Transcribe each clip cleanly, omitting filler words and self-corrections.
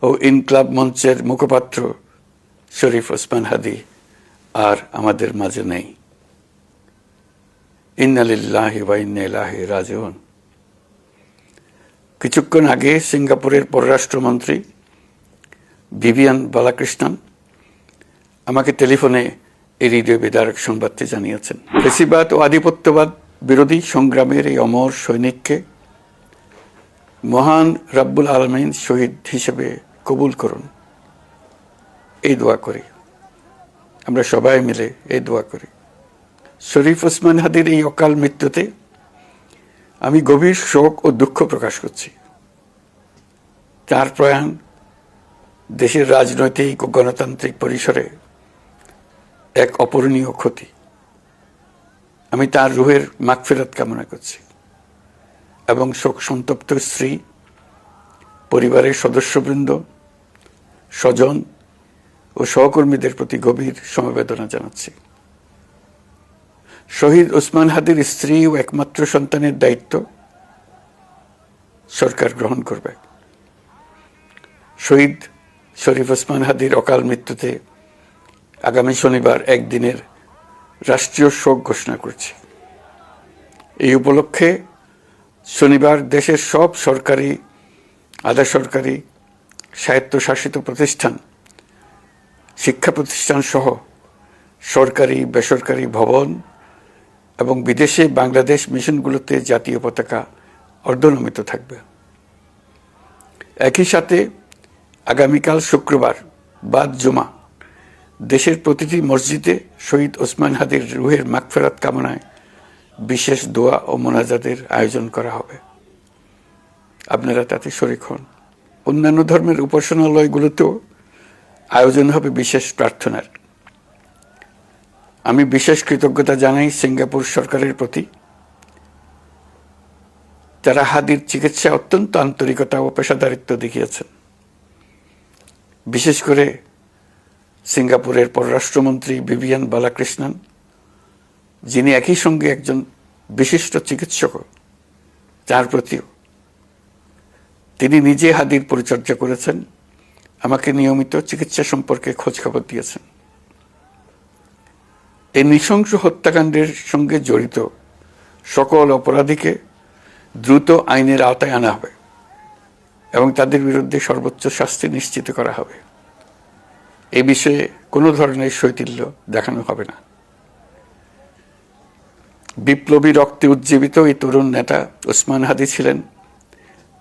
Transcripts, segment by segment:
ও ইনকলাব মঞ্চের মুখপাত্র শরীফ ওসমান হাদী আর আমাদের মাঝে নেই। ইন্না লিল্লাহি ওয়া ইন্না ইলাইহি রাজিউন। কিছুক্ষণ আগে সিঙ্গাপুরের পররাষ্ট্রমন্ত্রী ভিভিয়ান বালাকৃষ্ণন আমাকে টেলিফোনে এই হৃদয় বিদারক সংবাদটি জানিয়েছেন। ফ্যাসিবাদ ও আধিপত্যবাদ বিরোধী সংগ্রামের এই অমর সৈনিককে মহান রাব্বুল আলামিন শহীদ হিসেবে কবুল করুন, এই দোয়া করি। আমরা সবাই মিলে এই দোয়া করি। শরীফ ওসমান হাদীর এই অকাল মৃত্যুতে আমি গভীর শোক ও দুঃখ প্রকাশ করছি। তার প্রয়াণ দেশের রাজনৈতিক ও গণতান্ত্রিক পরিসরে এক অপূরণীয় ক্ষতি। আমি তার রুহের মাগফিরাত কামনা করছি এবং শোক সন্তপ্ত স্ত্রী, পরিবারের সদস্যবৃন্দ, স্বজন ও সহকর্মীদের প্রতি গভীর সমবেদনা জানাচ্ছি। শহীদ ওসমান হাদীর স্ত্রী ও একমাত্র সন্তানের দায়িত্ব সরকার গ্রহণ করবে। শহীদ শরীফ ওসমান হাদীর অকাল মৃত্যুতে আগামী শনিবার একদিনের রাষ্ট্রীয় শোক ঘোষণা করছি। এই উপলক্ষে শনিবার দেশের সব সরকারি, আধা সরকারি, স্বায়ত্তশাসিত প্রতিষ্ঠান, শিক্ষা প্রতিষ্ঠান সহ সরকারি বেসরকারি ভবন এবং বিদেশে বাংলাদেশ মিশনগুলোতে জাতীয় পতাকা অর্ধনমিত থাকবে। একই সাথে আগামীকাল শুক্রবার বাদ জুমা দেশের প্রতিটি মসজিদে শহীদ ওসমান হাদীর রুহের মাগফিরাত কামনায় বিশেষ দোয়া ও মোনাজাতের আয়োজন করা হবে। আপনারা তাতে শরীক হন। অন্যান্য ধর্মের উপাসনালয়গুলোতেও আয়োজন হবে বিশেষ প্রার্থনার। আমি বিশেষ কৃতজ্ঞতা জানাই সিঙ্গাপুর সরকারের প্রতি। তারা হাদীর চিকিৎসায় অত্যন্ত আন্তরিকতা ও পেশাদারিত্ব দেখিয়েছেন। বিশেষ করে সিঙ্গাপুরের পররাষ্ট্রমন্ত্রী ভিভিয়ান বালাকৃষ্ণন, যিনি একই সঙ্গে একজন বিশিষ্ট চিকিৎসক, তার প্রতিও তিনি নিজে হাদীর পরিচর্যা করেছেন, আমাকে নিয়মিত চিকিৎসা সম্পর্কে খোঁজখবর দিয়েছেন। এই নৃশংস হত্যাকাণ্ডের সঙ্গে জড়িত সকল অপরাধীকে দ্রুত আইনের আওতায় আনা হবে এবং তাদের বিরুদ্ধে সর্বোচ্চ শাস্তি নিশ্চিত করা হবে। এ বিষয়ে কোনো ধরনের শৈথিল্য দেখানো হবে না। বিপ্লবী রক্তে উজ্জীবিত এই তরুণ নেতা ওসমান হাদী ছিলেন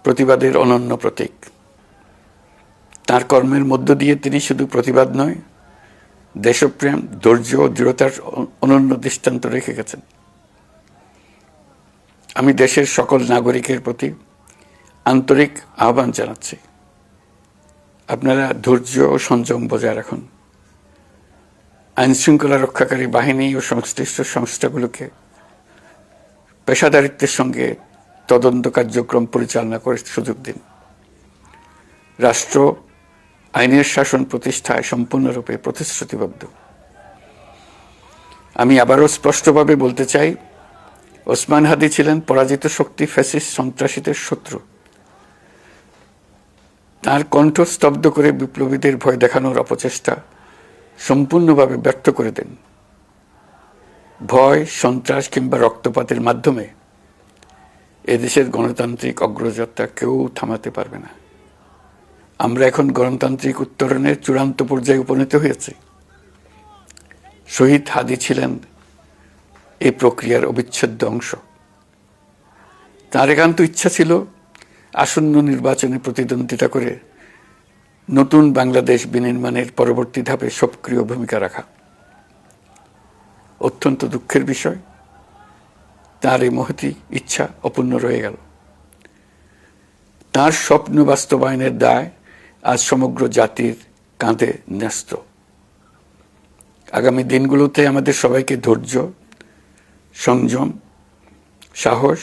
প্রতিবাদের অনন্য প্রতীক। তার কর্মের মধ্য দিয়ে তিনি শুধু প্রতিবাদ নয়, দেশপ্রেম, ধৈর্য ও দৃঢ়তার অনন্য দৃষ্টান্ত রেখে গেছেন। আমি দেশের সকল নাগরিকের প্রতি আন্তরিক আহ্বান জানাচ্ছি, আপনারা ধৈর্য ও সংযম বজায় রাখুন। আইনশৃঙ্খলা রক্ষাকারী বাহিনী ও সংশ্লিষ্ট সংস্থাগুলোকে পেশাদারিত্বের সঙ্গে তদন্ত কার্যক্রম পরিচালনা করে সুযোগ দিন। রাষ্ট্র আইনের শাসন প্রতিষ্ঠায় সম্পূর্ণরূপে প্রতিশ্রুতিবদ্ধ। আমি আবারও স্পষ্টভাবে বলতে চাই, ওসমান হাদী ছিলেন পরাজিত শক্তি ফ্যাসিস্ট সন্ত্রাসীদের শত্রু। তার কণ্ঠ স্তব্ধ করে বিপ্লবীদের ভয় দেখানোর অপচেষ্টা সম্পূর্ণভাবে ব্যর্থ করে দেন। ভয়, সন্ত্রাস কিংবা রক্তপাতের মাধ্যমে এদেশের গণতান্ত্রিক অগ্রযাত্রা কেউ থামাতে পারবে না। আমরা এখন গণতান্ত্রিক উত্তরণের চূড়ান্ত পর্যায়ে উপনীত হয়েছি। শহীদ হাদী ছিলেন এই প্রক্রিয়ার অবিচ্ছেদ্য অংশ। তার একান্ত ইচ্ছা ছিল আসন্ন নির্বাচনে প্রতিদ্বন্দ্বিতা করে নতুন বাংলাদেশ বিনির্মাণের পরবর্তী ধাপে সক্রিয় ভূমিকা রাখা। অত্যন্ত দুঃখের বিষয়, তার এই মহতী ইচ্ছা অপূর্ণ রয়ে গেল। তার স্বপ্ন বাস্তবায়নের দায় আজ সমগ্র জাতির কাঁধে ন্যস্ত। আগামী দিনগুলোতে আমাদের সবাইকে ধৈর্য, সংযম, সাহস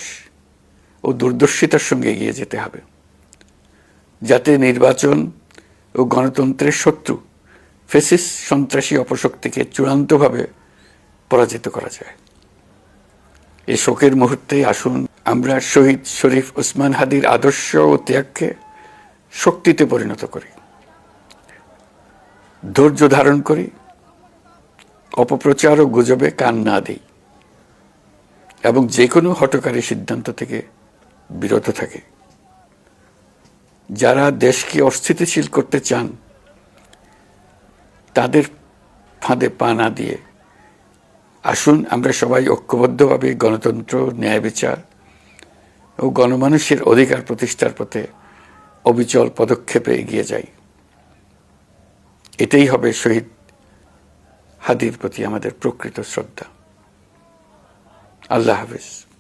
ও দূরদর্শিতার সঙ্গে এগিয়ে যেতে হবে, যাতে নির্বাচন ও গণতন্ত্রের শত্রু ফ্যাসিস্ট সন্ত্রাসী অপশক্তিকে চূড়ান্তভাবে পরাজিত করা যায়। এই শোকের মুহূর্তে আসুন আমরা শহীদ শরীফ ওসমান হাদীর আদর্শ ও ত্যাগকে শক্তিতে পরিণত করি। ধৈর্য ধারণ করি, অপপ্রচার ও গুজবে কান না দিই এবং যে কোনো হঠকারী সিদ্ধান্ত থেকে বিরত থাকে। যারা দেশকে অস্থিতিশীল করতে চান তাদের ফাঁদে পা না দিয়ে আসুন আমরা সবাই ঐক্যবদ্ধভাবে গণতন্ত্র, ন্যায় বিচার ও গণমানুষের অধিকার প্রতিষ্ঠার পথে অবিচল পদক্ষেপে এগিয়ে যাই। এটাই হবে শহীদ হাদির প্রতি আমাদের প্রকৃত শ্রদ্ধা। আল্লাহ হাফেজ।